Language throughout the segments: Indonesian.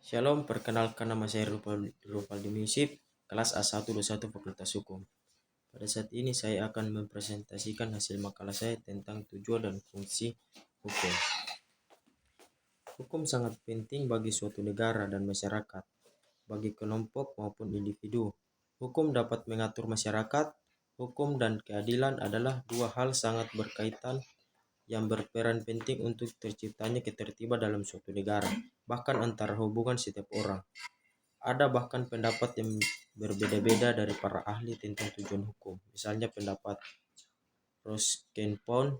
Shalom, perkenalkan nama saya Rupaldi Misip, kelas A121 Fakultas Hukum. Pada saat ini saya akan mempresentasikan hasil makalah saya tentang tujuan dan fungsi hukum. Hukum sangat penting bagi suatu negara dan masyarakat, bagi kelompok maupun individu. Hukum dapat mengatur masyarakat. Hukum dan keadilan adalah dua hal sangat berkaitan yang berperan penting untuk terciptanya ketertiban dalam suatu negara, bahkan antara hubungan setiap orang. Ada bahkan pendapat yang berbeda-beda dari para ahli tentang tujuan hukum. Misalnya pendapat Roskenpon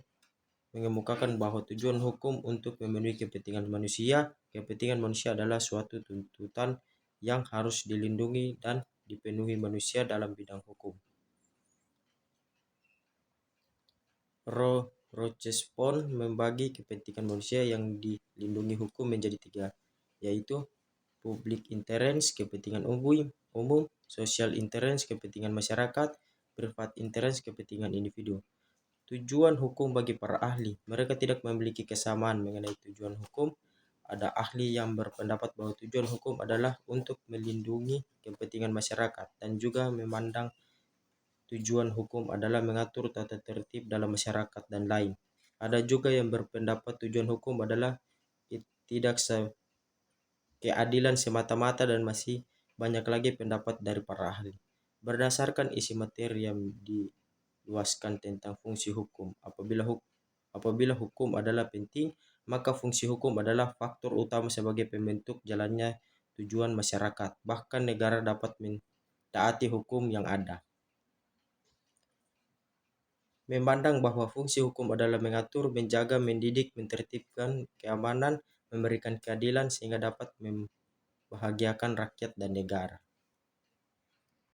mengemukakan bahwa tujuan hukum untuk memenuhi kepentingan manusia. Kepentingan manusia adalah suatu tuntutan yang harus dilindungi dan dipenuhi manusia dalam bidang hukum. Rochespon membagi kepentingan manusia yang dilindungi hukum menjadi tiga, yaitu public interest, kepentingan umum, social interest, kepentingan masyarakat, private interest, kepentingan individu. Tujuan hukum bagi para ahli, mereka tidak memiliki kesamaan mengenai tujuan hukum. Ada ahli yang berpendapat bahwa tujuan hukum adalah untuk melindungi kepentingan masyarakat dan juga memandang tujuan hukum adalah mengatur tata tertib dalam masyarakat dan lain. Ada juga yang berpendapat tujuan hukum adalah tidak keadilan semata-mata dan masih banyak lagi pendapat dari para ahli. Berdasarkan isi materi yang diluaskan tentang fungsi hukum, apabila hukum adalah penting, maka fungsi hukum adalah faktor utama sebagai pembentuk jalannya tujuan masyarakat. Bahkan negara dapat mentaati hukum yang ada. Memandang bahwa fungsi hukum adalah mengatur, menjaga, mendidik, menertibkan keamanan, memberikan keadilan sehingga dapat membahagiakan rakyat dan negara.